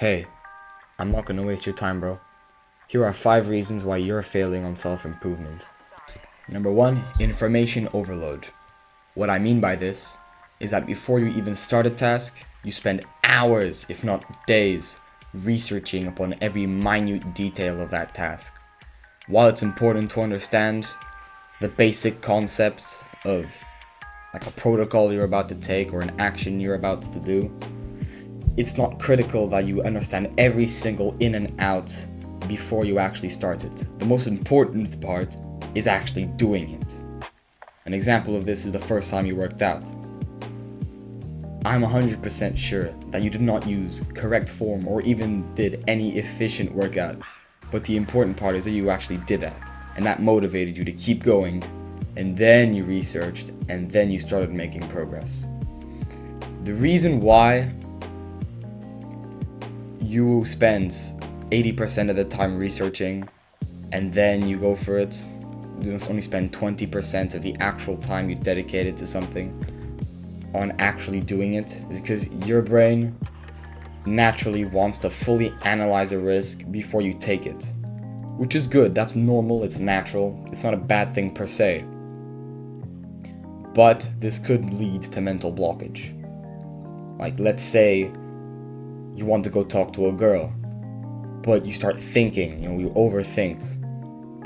Hey, I'm not gonna waste your time, bro. Here are 5 reasons why you're failing on self-improvement. Number 1, information overload. What I mean by this is that before you even start a task, you spend hours, if not days, researching upon every minute detail of that task. While it's important to understand the basic concepts of like a protocol you're about to take or an action you're about to do, it's not critical that you understand every single in and out before you actually start it. The most important part is actually doing it. An example of this is the first time you worked out. I'm 100% sure that you did not use correct form or even did any efficient workout, but the important part is that you actually did that, and that motivated you to keep going, and then you researched, and then you started making progress. The reason why you spend 80% of the time researching and then you go for it, you only spend 20% of the actual time you dedicated to something on actually doing it, is because your brain naturally wants to fully analyze a risk before you take it, which is good. That's normal, it's natural, it's not a bad thing per se, but this could lead to mental blockage. Like, let's say you want to go talk to a girl, but you start thinking, you overthink,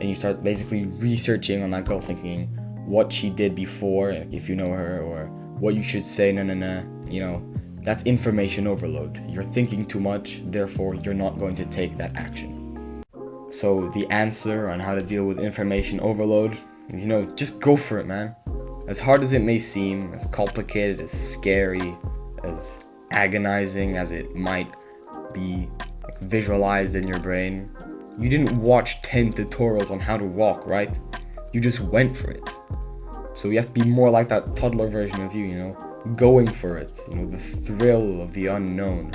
and you start basically researching on that girl, thinking what she did before, if you know her, or what you should say, that's information overload. You're thinking too much, therefore you're not going to take that action. So the answer on how to deal with information overload is, just go for it, man. As hard as it may seem, as complicated, as scary, as agonizing as it might be visualized in your brain, you didn't watch 10 tutorials on how to walk, right? You just went for it. So you have to be more like that toddler version of you, going for it, the thrill of the unknown,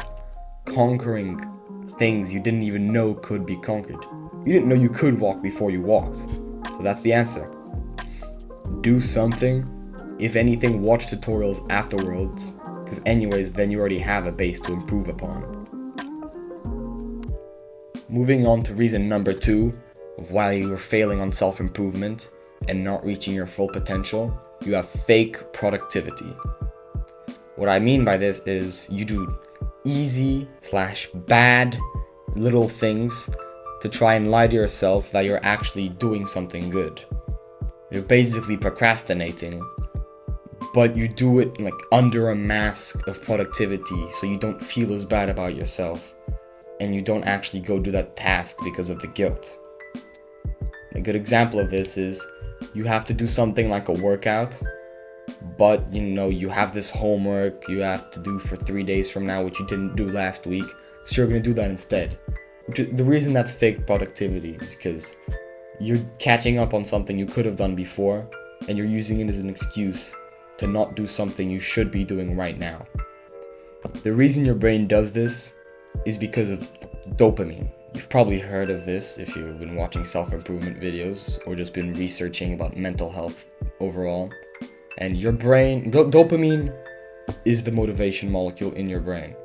conquering things you didn't even know could be conquered. You didn't know you could walk before you walked. So that's the answer. Do something. If anything, watch tutorials afterwards, because anyways, then you already have a base to improve upon. Moving on to reason number 2 of why you are failing on self-improvement and not reaching your full potential, you have fake productivity. What I mean by this is you do easy/bad little things to try and lie to yourself that you're actually doing something good. You're basically procrastinating, but you do it under a mask of productivity, so you don't feel as bad about yourself, and you don't actually go do that task because of the guilt. A good example of this is you have to do something like a workout, but you have this homework you have to do for 3 days from now, which you didn't do last week, so you're going to do that instead. The reason that's fake productivity is because you're catching up on something you could have done before, and you're using it as an excuse to not do something you should be doing right now. The reason your brain does this is because of dopamine. You've probably heard of this if you've been watching self-improvement videos or just been researching about mental health overall. And your brain, dopamine is the motivation molecule in your brain.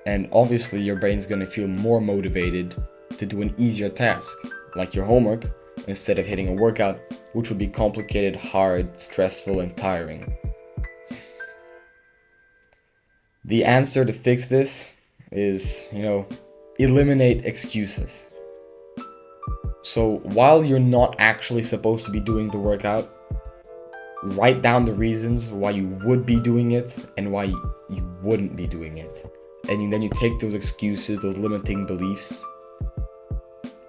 And obviously your brain's gonna feel more motivated to do an easier task, like your homework, instead of hitting a workout, which would be complicated, hard, stressful, and tiring. The answer to fix this is, eliminate excuses. So while you're not actually supposed to be doing the workout, write down the reasons why you would be doing it and why you wouldn't be doing it. And then you take those excuses, those limiting beliefs,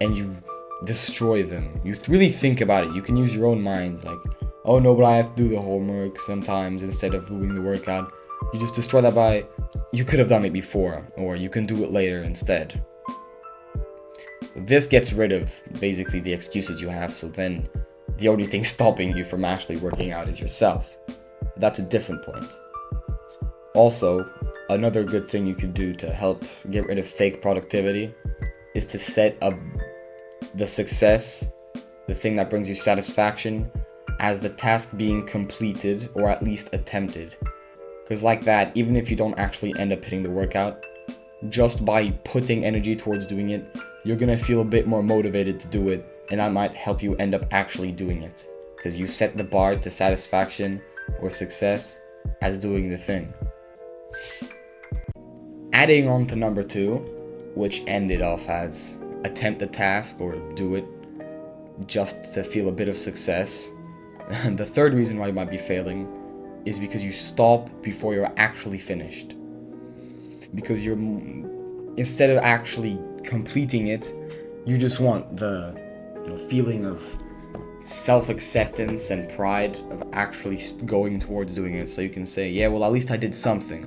and you destroy them. You really think about it. You can use your own mind, like, oh no, but I have to do the homework sometimes instead of doing the workout. You just destroy that by, you could have done it before, or you can do it later instead. So this gets rid of basically the excuses you have, so then the only thing stopping you from actually working out is yourself. That's a different point. Also, another good thing you could do to help get rid of fake productivity is to set up the success, the thing that brings you satisfaction, as the task being completed or at least attempted. Because like that, even if you don't actually end up hitting the workout, just by putting energy towards doing it, you're gonna feel a bit more motivated to do it, and that might help you end up actually doing it, because you set the bar to satisfaction or success as doing the thing. Adding on to number 2, which ended off as attempt the task or do it just to feel a bit of success. The third reason why you might be failing is because you stop before you're actually finished. Because instead of actually completing it, you just want the feeling of self-acceptance and pride of actually going towards doing it, so you can say, yeah, well, at least I did something.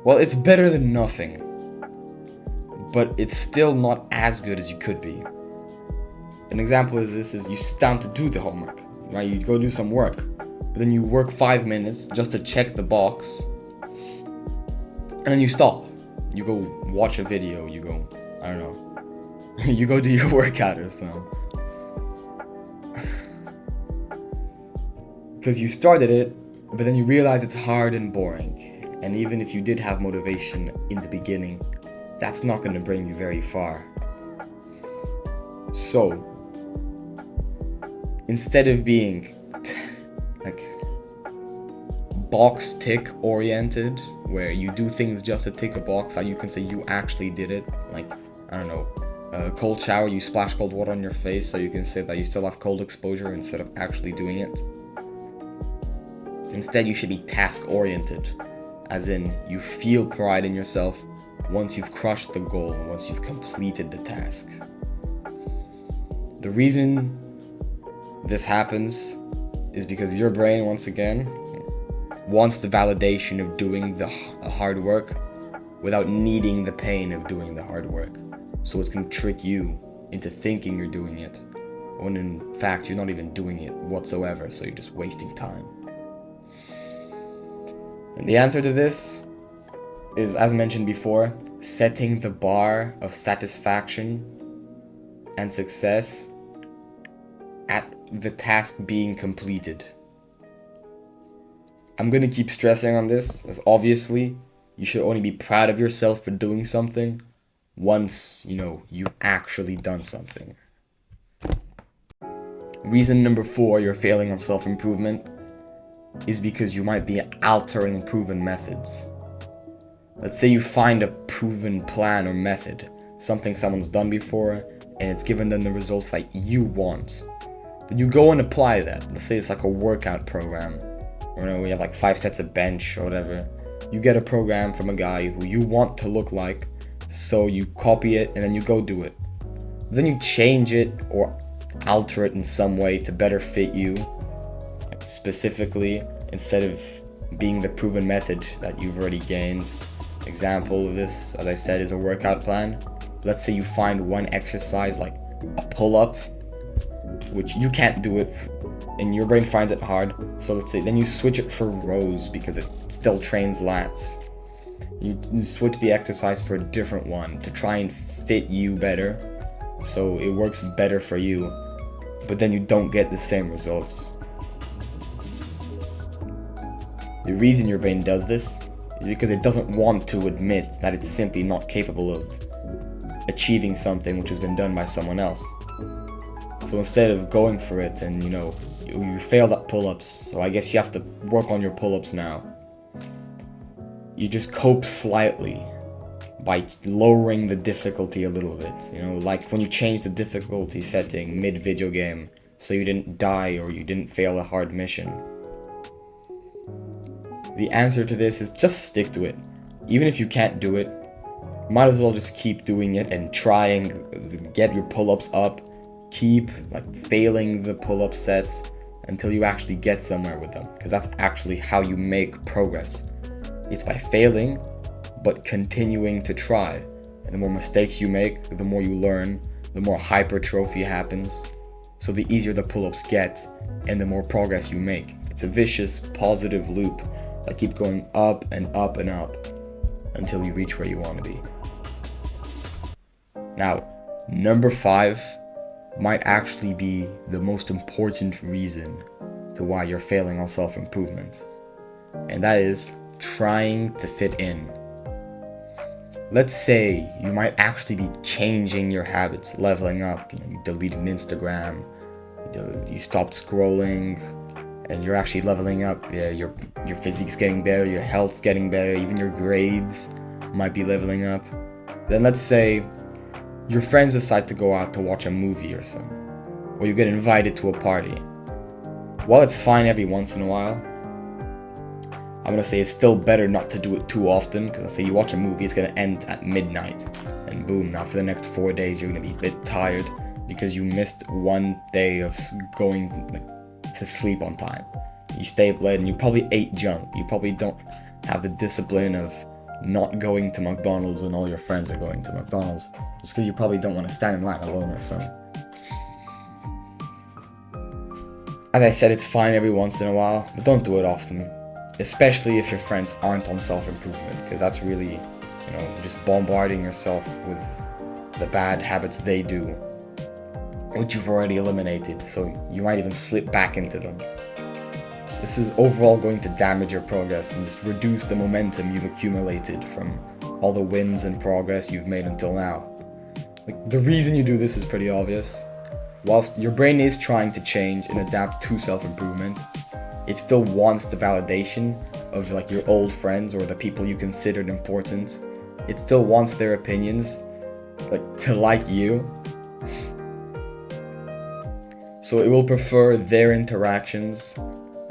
Well, it's better than nothing, but it's still not as good as you could be. An example is you sit down to do the homework, right? You go do some work, but then you work 5 minutes just to check the box, and then you stop. You go watch a video, you go, I don't know, you go do your workout or something. Because you started it, but then you realize it's hard and boring. And even if you did have motivation in the beginning, that's not going to bring you very far. So, instead of being box tick oriented, where you do things just to tick a box, you can say you actually did it. Like, I don't know, a cold shower, you splash cold water on your face, so you can say that you still have cold exposure instead of actually doing it. Instead, you should be task oriented, as in you feel pride in yourself once you've crushed the goal, once you've completed the task. The reason this happens is because your brain, once again, wants the validation of doing the hard work without needing the pain of doing the hard work. So it's going to trick you into thinking you're doing it, when in fact you're not even doing it whatsoever, so you're just wasting time. And the answer to this is, as mentioned before, setting the bar of satisfaction and success at the task being completed. I'm going to keep stressing on this, as obviously you should only be proud of yourself for doing something once, you've actually done something. Reason number 4 you're failing on self-improvement is because you might be altering proven methods. Let's say you find a proven plan or method, something someone's done before, and it's given them the results that you want. But you go and apply that. Let's say it's like a workout program. We have like 5 sets of bench or whatever. You get a program from a guy who you want to look like, so you copy it and then you go do it. Then you change it or alter it in some way to better fit you. Specifically, instead of being the proven method that you've already gained. Example of this, as I said, is a workout plan. Let's say you find one exercise like a pull-up, which you can't do it, and your brain finds it hard. So let's say then you switch it for rows because it still trains lats. You switch the exercise for a different one to try and fit you better, so it works better for you, but then you don't get the same results. The reason your brain does this is because it doesn't want to admit that it's simply not capable of achieving something which has been done by someone else. So instead of going for it and, you failed at pull-ups, so I guess you have to work on your pull-ups now. You just cope slightly by lowering the difficulty a little bit. Like when you change the difficulty setting mid-video game so you didn't die or you didn't fail a hard mission. The answer to this is just stick to it. Even if you can't do it, might as well just keep doing it and try and get your pull-ups up. Keep failing the pull-up sets until you actually get somewhere with them, because that's actually how you make progress. It's by failing, but continuing to try. And the more mistakes you make, the more you learn, the more hypertrophy happens. So the easier the pull-ups get, and the more progress you make. It's a vicious, positive loop that keep going up and up and up until you reach where you want to be. Now, number 5 might actually be the most important reason to why you're failing on self-improvement, and that is trying to fit in. let's say you might actually be changing your habits, leveling up. You know, you deleted Instagram, you stopped scrolling, and you're actually leveling up. Yeah, your physique's getting better, your health's getting better, even your grades might be leveling up. Then let's say your friends decide to go out to watch a movie or something, or you get invited to a party. While it's fine every once in a while, I'm gonna say it's still better not to do it too often, because let's say you watch a movie, it's gonna end at midnight, and boom, now for the next 4 days you're gonna be a bit tired because you missed one day of going to sleep on time. You stay up late and you probably ate junk. You probably don't have the discipline of not going to McDonald's when all your friends are going to McDonald's, just because you probably don't want to stand in line alone or something. As I said, it's fine every once in a while, but don't do it often. Especially if your friends aren't on self-improvement, because that's really, just bombarding yourself with the bad habits they do, which you've already eliminated, so you might even slip back into them. This is overall going to damage your progress and just reduce the momentum you've accumulated from all the wins and progress you've made until now. The reason you do this is pretty obvious. Whilst your brain is trying to change and adapt to self-improvement, it still wants the validation of your old friends or the people you considered important. It still wants their opinions, to like you. So it will prefer their interactions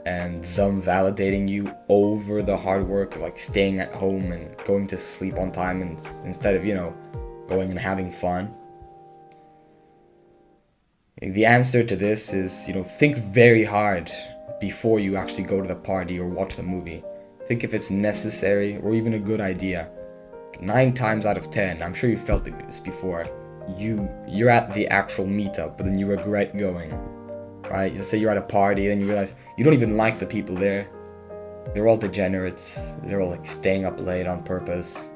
and them validating you over the hard work of staying at home and going to sleep on time, and instead of going and having fun. The answer to this is think very hard before you actually go to the party or watch the movie. Think if it's necessary or even a good idea. 9 times out of 10, I'm sure you felt this before, you're at the actual meetup, but then you regret going, right? Let's say you're at a party and you realize you don't even like the people there. They're all degenerates. They're all staying up late on purpose.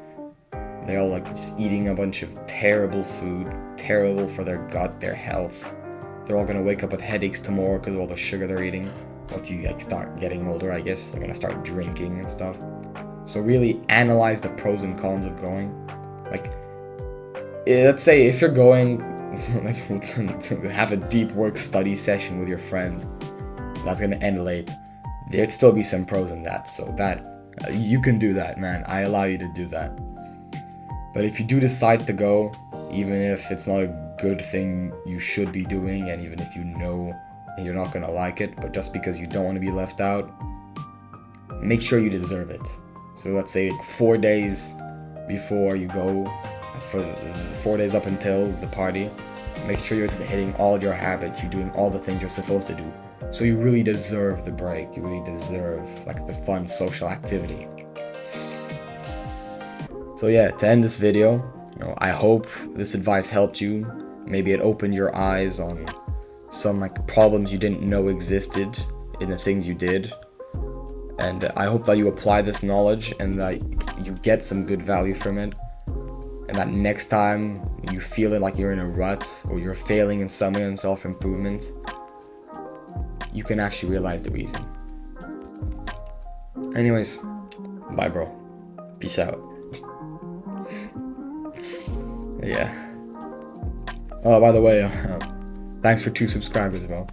They're all just eating a bunch of terrible food, terrible for their gut, their health. They're all gonna wake up with headaches tomorrow because of all the sugar they're eating. Once you start getting older, I guess they're gonna start drinking and stuff. So really analyze the pros and cons of going. Let's say if you're going to have a deep work study session with your friends, that's gonna end late. There'd still be some pros in that, so that you can do that, man. I allow you to do that. But if you do decide to go, even if it's not a good thing you should be doing, and even if you know you're not gonna like it, but just because you don't want to be left out, make sure you deserve it. So let's say 4 days before you go, for the 4 days up until the party, make sure you're hitting all your habits, you're doing all the things you're supposed to do. So you really deserve the break, you really deserve the fun social activity. So yeah, to end this video, I hope this advice helped you. Maybe it opened your eyes on some problems you didn't know existed in the things you did. And I hope that you apply this knowledge and that you get some good value from it. And that next time you feel it like you're in a rut or you're failing in some way in self-improvement, you can actually realize the reason. Anyways, bye bro. Peace out. Yeah. Oh, by the way, thanks for 2 subscribers, bro.